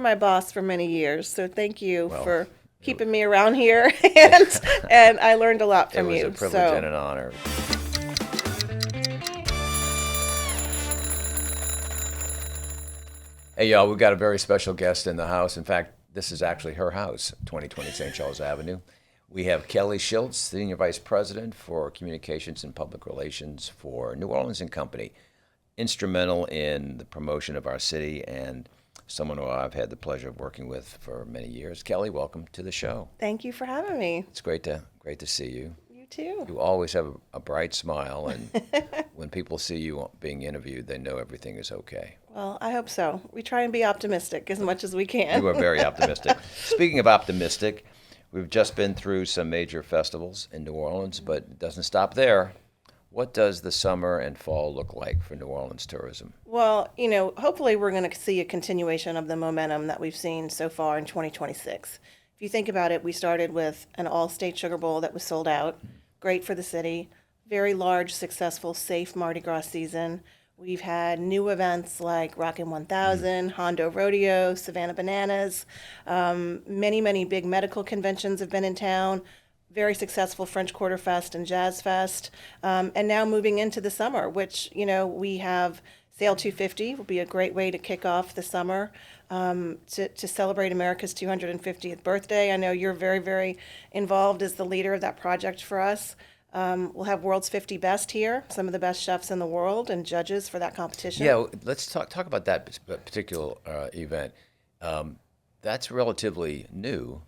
my boss for many years, so thank you Well, for keeping me around here, and I learned a lot it from was you. a privilege So and an honor. Hey, y'all, we've got a very special guest in the house. In fact, this is actually her house, 2020 St. Charles Avenue. We have Kelly Schulz, Senior Vice President for Communications and Public Relations for New Orleans and Company, instrumental in the promotion of our city and someone who I've had the pleasure of working with for many years. Kelly, welcome to the show. thank you for having me. It's great to see you. You too. You always have a bright smile, and when people see you being interviewed, they know everything is okay. Well, I hope so. We try and be optimistic as much as we can. You are very optimistic. Speaking of optimistic, we've just been through some major festivals in New Orleans, but it doesn't stop there. What does the summer and fall look like for New Orleans tourism? Well, hopefully we're going to see a continuation of the momentum that we've seen so far in 2026. If you think about it, we started with an Allstate Sugar Bowl that was sold out. Great for the city. Very large, successful, safe Mardi Gras season. We've had new events like Rockin 1000, Hondo Rodeo, Savannah Bananas. Many, many big medical conventions have been in town. Very successful French Quarter Fest and Jazz Fest. And now moving into the summer, which, we have Sail 250 will be a great way to kick off the summer to celebrate America's 250th birthday. I know you're very, very involved as the leader of that project for us. We'll have World's 50 Best here, some of the best chefs in the world and judges for that competition. Yeah, let's talk about that particular event. That's relatively new.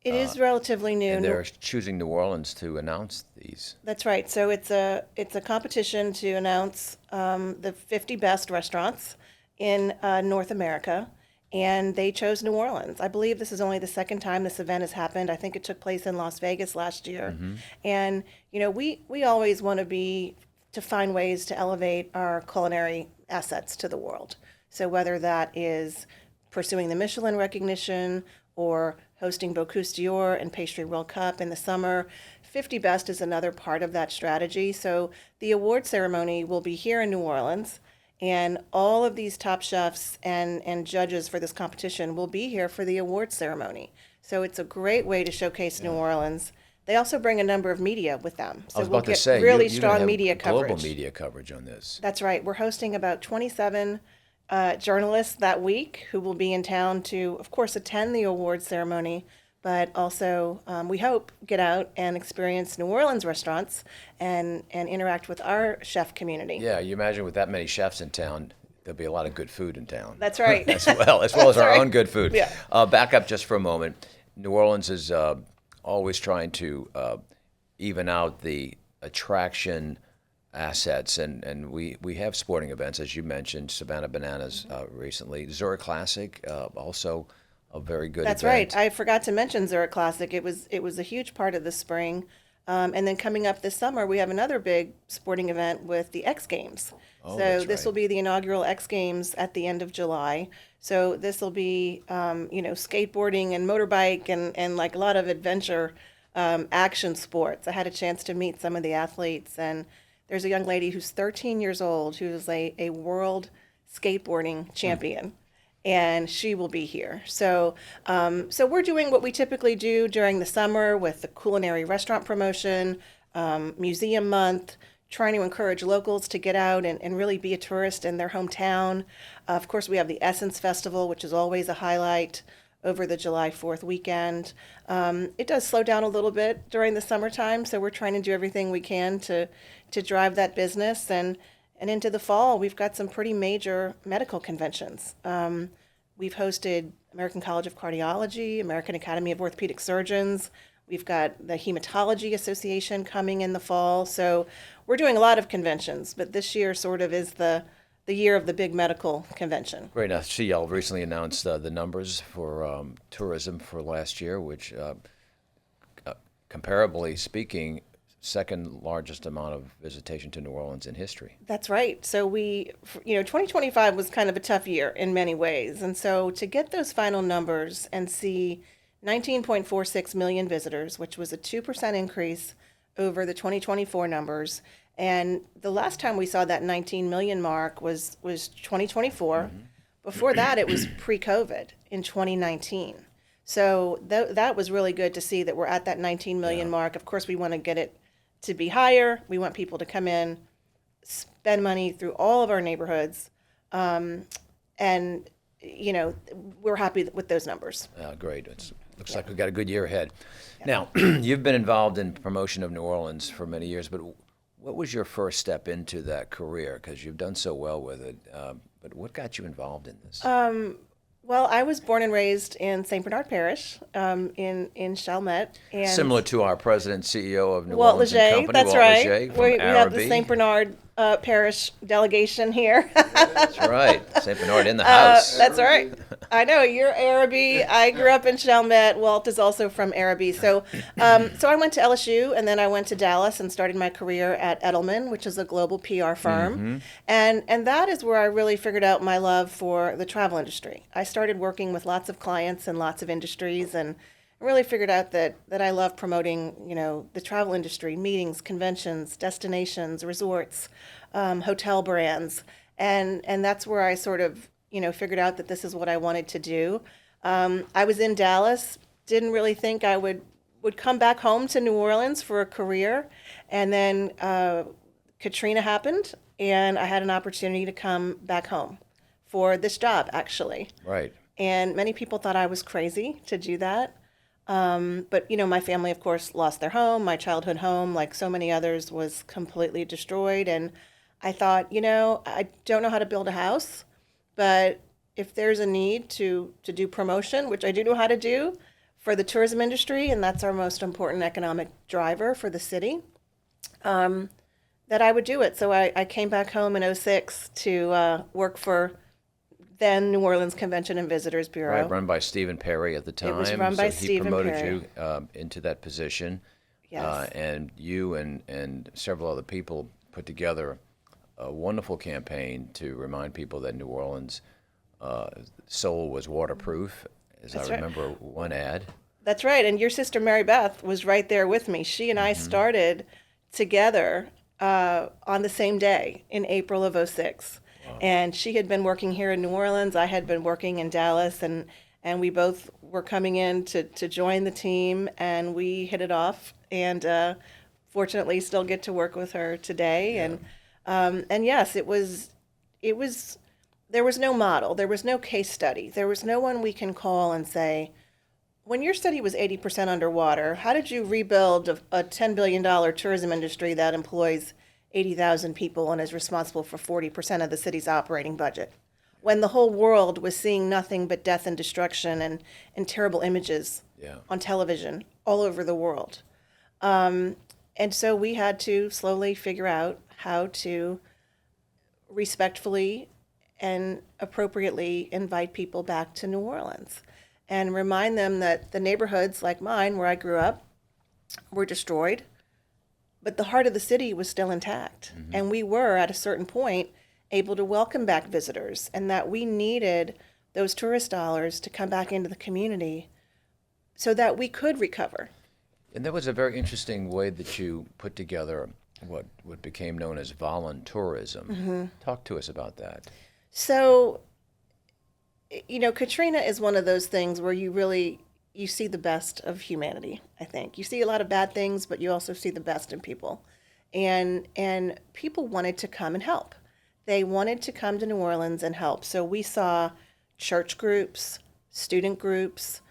It is relatively new. And they're choosing New Orleans to announce these. That's right. So it's a competition to announce the 50 best restaurants in North America, and they chose New Orleans. I believe this is only the second time this event has happened. I think it took place in Las Vegas last year. Mm-hmm. And we always want to find ways to elevate our culinary assets to the world. So whether that is pursuing the Michelin recognition or hosting Bocuse d'Or and Pastry World Cup in the summer. 50 Best is another part of that strategy. So the award ceremony will be here in New Orleans, and all of these top chefs and judges for this competition will be here for the award ceremony. So it's a great way to showcase New Orleans. They also bring a number of media with them. So I was about to say, really you're strong gonna have media coverage. Global media coverage on this. That's right. We're hosting about 27 journalists that week who will be in town to, of course, attend the award ceremony, but also, we hope, get out and experience New Orleans restaurants and interact with our chef community. Yeah, you imagine with that many chefs in town, there'll be a lot of good food in town. That's right. as well as our right. own good food. Yeah. Back up just for a moment. New Orleans is always trying to even out the attraction assets, and we have sporting events, as you mentioned, Savannah Bananas recently, Zurich Classic, also a very good That's event. right. I forgot to mention Zurich Classic. It was a huge part of the spring. And then coming up this summer, we have another big sporting event with the X Games. Oh, So that's this right. will be the inaugural X Games at the end of July. So this will be, skateboarding and motorbike and like a lot of adventure action sports. I had a chance to meet some of the athletes, and there's a young lady who's 13 years old who's a world skateboarding champion. And she will be here. So we're doing what we typically do during the summer with the culinary restaurant promotion, museum month, trying to encourage locals to get out and really be a tourist in their hometown. Of course, we have the Essence Festival, which is always a highlight over the July 4th weekend. It does slow down a little bit during the summertime, so we're trying to do everything we can to drive that business. And into the fall, we've got some pretty major medical conventions. We've hosted American College of Cardiology, American Academy of Orthopedic Surgeons. We've got the Hematology Association coming in the fall. So we're doing a lot of conventions, but this year sort of is the year of the big medical convention. Great. I see y'all recently announced the numbers for tourism for last year, which, comparably speaking, second largest amount of visitation to New Orleans in history. That's right. So 2025 was kind of a tough year in many ways. And so to get those final numbers and see 19.46 million visitors, which was a 2% increase over the 2024 numbers. And the last time we saw that 19 million mark was 2024. Mm-hmm. Before that, it was pre-COVID in 2019. So that was really good to see that we're at that 19 million mark. Of course, we want to get it to be higher. We want people to come in, spend money through all of our neighborhoods, and we're happy with those numbers. Great. Looks like we've got a good year ahead. Now, you've been involved in promotion of New Orleans for many years, but what was your first step into that career? Because you've done so well with it. But what got you involved in this? Well, I was born and raised in St. Bernard Parish, in Chalmette. And Similar to our president, CEO of New Walt Orleans Leger, and Company, that's Walt right. Leger from We have the Araby. St. Bernard Parish delegation here. That's right. St. Bernard in the house. That's right. I know, you're Araby. I grew up in Chalmette. Walt is also from Araby. So I went to LSU, and then I went to Dallas and started my career at Edelman, which is a global PR firm. And that is where I really figured out my love for the travel industry. I started working with lots of clients and lots of industries, and really figured out that I love promoting, the travel industry, meetings, conventions, destinations, resorts, hotel brands. And that's where I sort of, figured out that this is what I wanted to do. I was in Dallas, didn't really think I would come back home to New Orleans for a career. And then Katrina happened, and I had an opportunity to come back home for this job, actually. Right. And many people thought I was crazy to do that. But, my family, of course, lost their home. My childhood home, like so many others, was completely destroyed. And I thought, I don't know how to build a house, but if there's a need to do promotion, which I do know how to do for the tourism industry, and that's our most important economic driver for the city, that I would do it. So I came back home in '06 to work for then New Orleans Convention and Visitors Bureau. Right, run by Stephen Perry at the time. It was run by so he Stephen promoted Perry. you into that position. Yes. And you and several other people put together a wonderful campaign to remind people that New Orleans' soul was waterproof, as That's I right. remember one ad. That's right. And your sister Mary Beth was right there with me. She and I started together on the same day in April of '06. Wow. And she had been working here in New Orleans. I had been working in Dallas, and we both were coming in to join the team, and we hit it off. And fortunately, still get to work with her today. Yeah. And yes, it was. There was no model. There was no case study. There was no one we can call and say, when your city was 80% underwater, how did you rebuild a $10 billion tourism industry that employs 80,000 people and is responsible for 40% of the city's operating budget, when the whole world was seeing nothing but death and destruction and terrible images on television all over the world? And so we had to slowly figure out how to respectfully and appropriately invite people back to New Orleans and remind them that the neighborhoods like mine, where I grew up, were destroyed, but the heart of the city was still intact. Mm-hmm. And we were, at a certain point, able to welcome back visitors, and that we needed those tourist dollars to come back into the community so that we could recover. And that was a very interesting way that you put together what became known as voluntourism. Mm-hmm. Talk to us about that. So, Katrina is one of those things where you see the best of humanity, I think. You see a lot of bad things, but you also see the best in people. And people wanted to come and help. They wanted to come to New Orleans and help. So we saw church groups, student groups,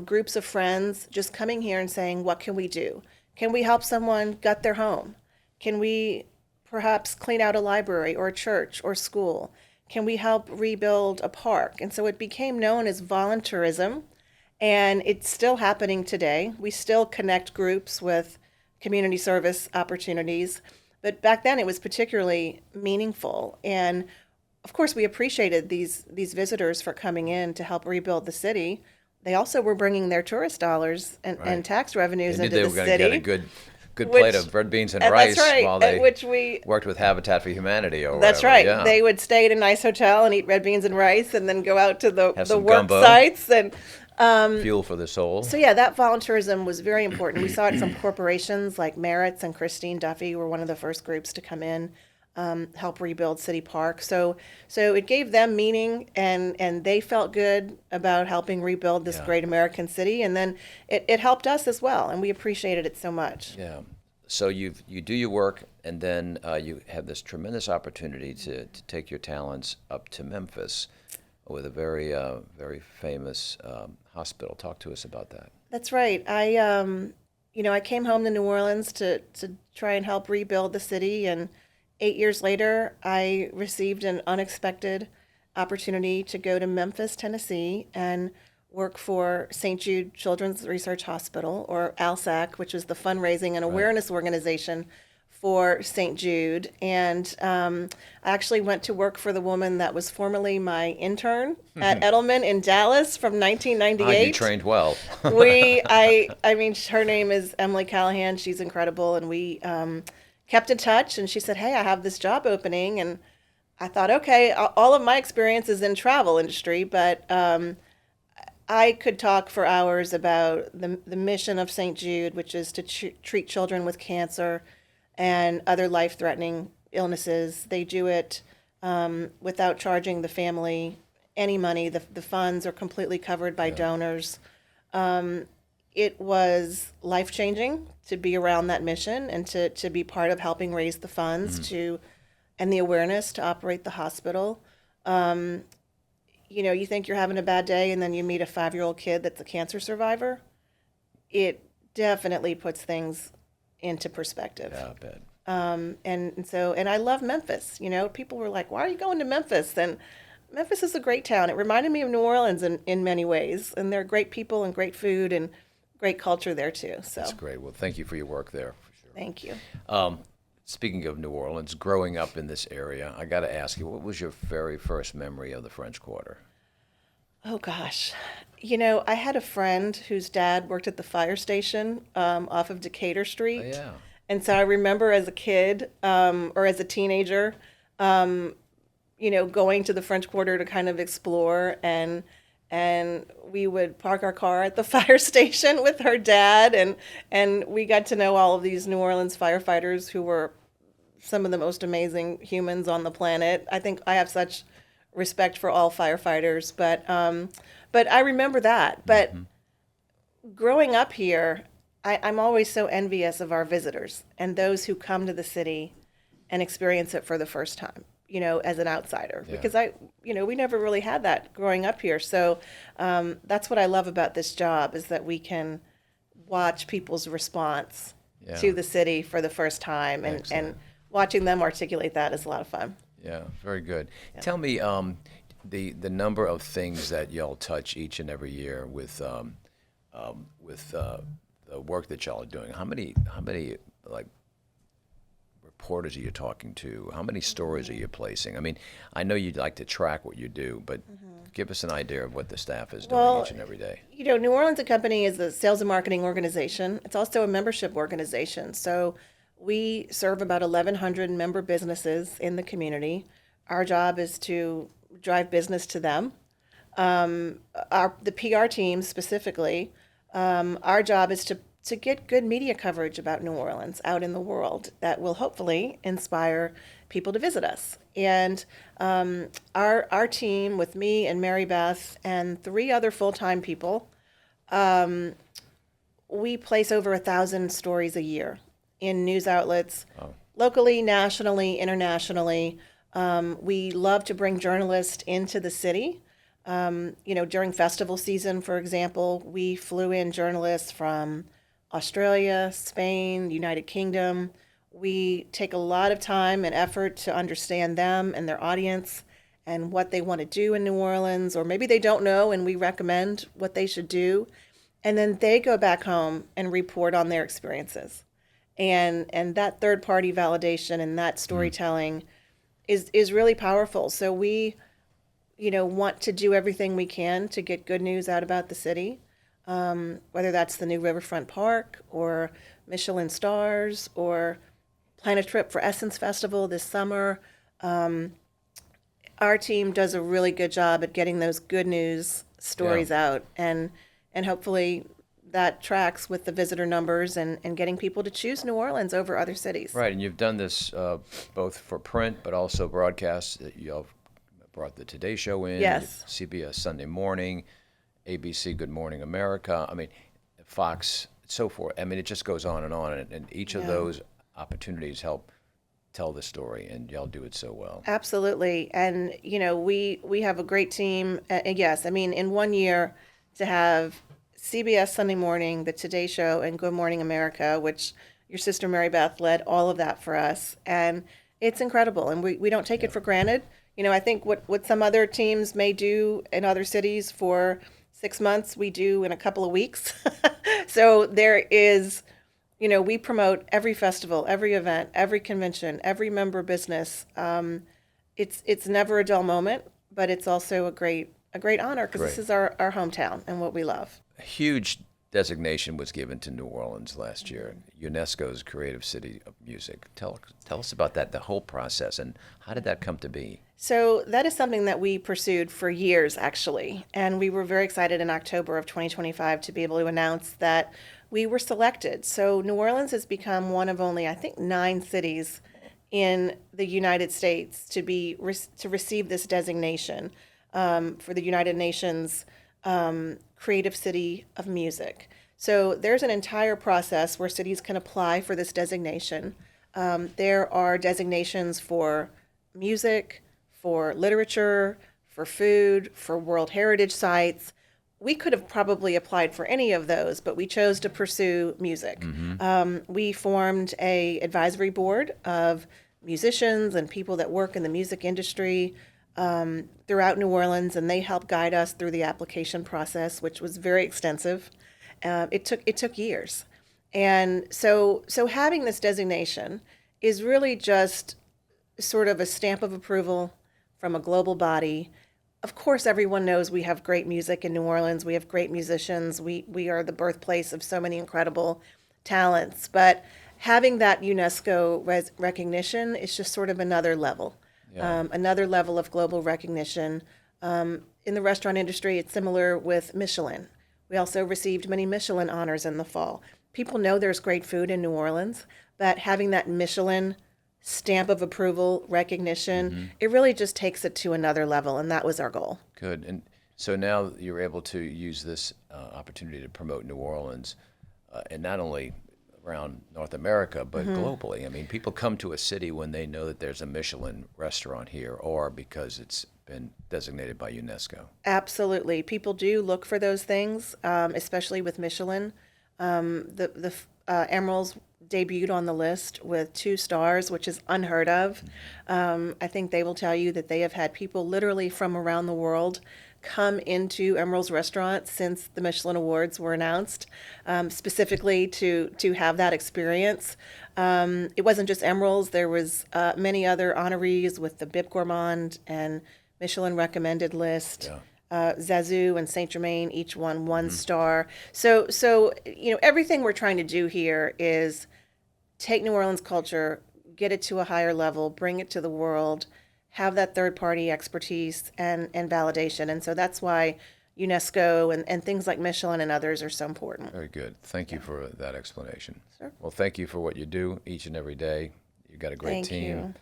groups of friends just coming here and saying, what can we do? Can we help someone gut their home? Can we perhaps clean out a library or a church or school? Can we help rebuild a park? And so it became known as voluntourism, and it's still happening today. We still connect groups with community service opportunities, but back then it was particularly meaningful. And of course, we appreciated these visitors for coming in to help rebuild the city. They also were bringing their tourist dollars and tax revenues into the city. They were going to get a good plate of red beans and rice while they worked with Habitat for Humanity or That's whatever. right. Yeah. They would stay at a nice hotel and eat red beans and rice and then go out to the work sites. And fuel for the soul. So yeah, that volunteerism was very important. We saw it from corporations like Merritt's and Christine Duffy were one of the first groups to come in. help rebuild City Park. So it gave them meaning, and they felt good about helping rebuild this Yeah. great American city. And then it helped us as well, and we appreciated it so much. Yeah. So you do your work, and then you have this tremendous opportunity to take your talents up to Memphis with a very famous hospital. Talk to us about that. That's right. I came home to New Orleans to try and help rebuild the city, and 8 years later, I received an unexpected opportunity to go to Memphis, Tennessee, and work for St. Jude Children's Research Hospital, or ALSAC, which is the fundraising and awareness organization for St. Jude. And I actually went to work for the woman that was formerly my intern at Edelman in Dallas from 1998. You trained well. I mean, her name is Emily Callahan. She's incredible, and we kept in touch. And she said, "Hey, I have this job opening," and I thought, okay, all of my experience is in travel industry, but I could talk for hours about the mission of St. Jude, which is to treat children with cancer and other life-threatening illnesses. They do it without charging the family any money. The funds are completely covered by donors. It was life-changing to be around that mission and to be part of helping raise the funds and the awareness to operate the hospital. You think you're having a bad day, and then you meet a 5-year-old kid that's a cancer survivor. It definitely puts things into perspective. Yeah, I bet. And I love Memphis. People were like, "Why are you going to Memphis?" And Memphis is a great town. It reminded me of New Orleans in many ways, and there are great people and great food and great culture there too. So That's great. Well, thank you for your work there, for sure. thank you. Speaking of New Orleans, growing up in this area, I got to ask you, what was your very first memory of the French Quarter? Oh gosh. I had a friend whose dad worked at the fire station off of Decatur Street. Oh, yeah. And so I remember as a kid or as a teenager, going to the French Quarter to kind of explore, and we would park our car at the fire station with her dad, and we got to know all of these New Orleans firefighters who were some of the most amazing humans on the planet. I think I have such respect for all firefighters, but I remember that. But growing up here, I'm always so envious of our visitors and those who come to the city and experience it for the first time, as an outsider, Yeah. because we never really had that growing up here. So that's what I love about this job, is that we can watch people's response Yeah. to the city for the first time, and Excellent. watching them articulate that is a lot of fun. Yeah, very good. Tell me the number of things that y'all touch each and every year with the work that y'all are doing. How many like reporters are you talking to? How many stories are you placing? I mean, I know you'd like to track what you do, but give us an idea of what the staff is doing Well, each and every day. New Orleans & Company is a sales and marketing organization. It's also a membership organization. So we serve about 1,100 member businesses in the community. Our job is to drive business to them. The PR team specifically, our job is to get good media coverage about New Orleans out in the world that will hopefully inspire people to visit us. And our team, with me and Mary Beth and 3 other full-time people, we place over 1,000 stories a year in news outlets, locally, nationally, internationally. We love to bring journalists into the city. During festival season, for example, we flew in journalists from Australia, Spain, United Kingdom. We take a lot of time and effort to understand them and their audience and what they want to do in New Orleans, or maybe they don't know and we recommend what they should do. And then they go back home and report on their experiences. And that third-party validation and that storytelling is really powerful. So we, want to do everything we can to get good news out about the city, whether that's the new Riverfront Park or Michelin stars or plan a trip for Essence Festival this summer. Our team does a really good job at getting those good news stories out, and hopefully that tracks with the visitor numbers and getting people to choose New Orleans over other cities. Right, and you've done this both for print, but also broadcast. You've brought the Today Show in, Yes. CBS Sunday Morning, ABC Good Morning America, I mean, Fox, so forth. I mean, it just goes on, and each of those opportunities help tell the story, and y'all do it so well. Absolutely. And, you know, we have a great team. And yes, I mean, in 1 year to have CBS Sunday Morning, the Today Show, and Good Morning America, which your sister Mary Beth led all of that for us. And it's incredible. And we don't take it for granted. You know, I think what some other teams may do in other cities for 6 months, we do in a couple of weeks. So there is, you know, we promote every festival, every event, every convention, every member business. It's never a dull moment, but it's also a great honor because this is our hometown and what we love. A huge designation was given to New Orleans last year, UNESCO's Creative City of Music. Tell us about that, the whole process, and how did that come to be? So that is something that we pursued for years, actually, and we were very excited in October of 2025 to be able to announce that we were selected. So New Orleans has become one of only, I think, 9 cities in the United States to receive this designation for the United Nations Creative City of Music. So there's an entire process where cities can apply for this designation. There are designations for music, for literature, for food, for World Heritage sites. We could have probably applied for any of those, but we chose to pursue music. We formed a advisory board of musicians and people that work in the music industry throughout New Orleans, and they helped guide us through the application process, which was very extensive. It took years, and so having this designation is really just sort of a stamp of approval from a global body. Of course, everyone knows we have great music in New Orleans. We have great musicians. We are the birthplace of so many incredible talents. But having that UNESCO recognition is just sort of another level, another level of global recognition. In the restaurant industry, it's similar with Michelin. We also received many Michelin honors in the fall. People know there's great food in New Orleans, but having that Michelin stamp of approval, recognition, it really just takes it to another level, and that was our goal. Good. And so now you're able to use this opportunity to promote New Orleans, and not only around North America, but globally. I mean, people come to a city when they know that there's a Michelin restaurant here, or because it's been designated by UNESCO. Absolutely. People do look for those things, especially with Michelin. The Emeralds debuted on the list with 2 stars, which is unheard of. I think they will tell you that they have had people literally from around the world come into Emerald's restaurant since the Michelin Awards were announced, specifically to have that experience. It wasn't just Emerald's. There was many other honorees with the Bib Gourmand and Michelin recommended list. Zazu and Saint Germain each won 1 star. So you know, everything we're trying to do here is take New Orleans culture, get it to a higher level, bring it to the world, have that third-party expertise and validation. And so that's why UNESCO and things like Michelin and others are so important. Very good. Thank you for that explanation. Sure. Well, thank you for what you do each and every day. You've got a great Thank team.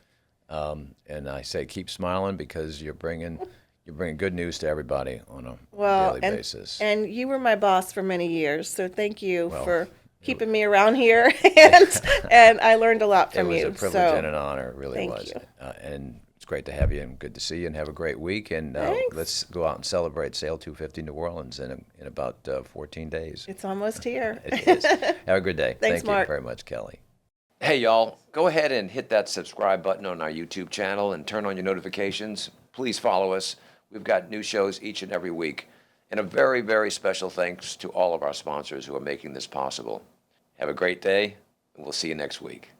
you. And I say keep smiling because you're bringing good news to everybody on a daily basis. And you were my boss for many years, so thank you Well, for keeping me around here, and I learned a lot from you. It was a privilege and an honor, it really thank was. you. And it's great to have you, and good to see you, and have a great week. And Thanks. let's go out and celebrate Sail 250 New Orleans in about 14 days. It's almost here. It is. Have a good day. Thanks, Thank Mark. you very much, Kelly. Hey, y'all, go ahead and hit that subscribe button on our YouTube channel and turn on your notifications. Please follow us. We've got new shows each and every week. And a very, very special thanks to all of our sponsors who are making this possible. Have a great day, and we'll see you next week.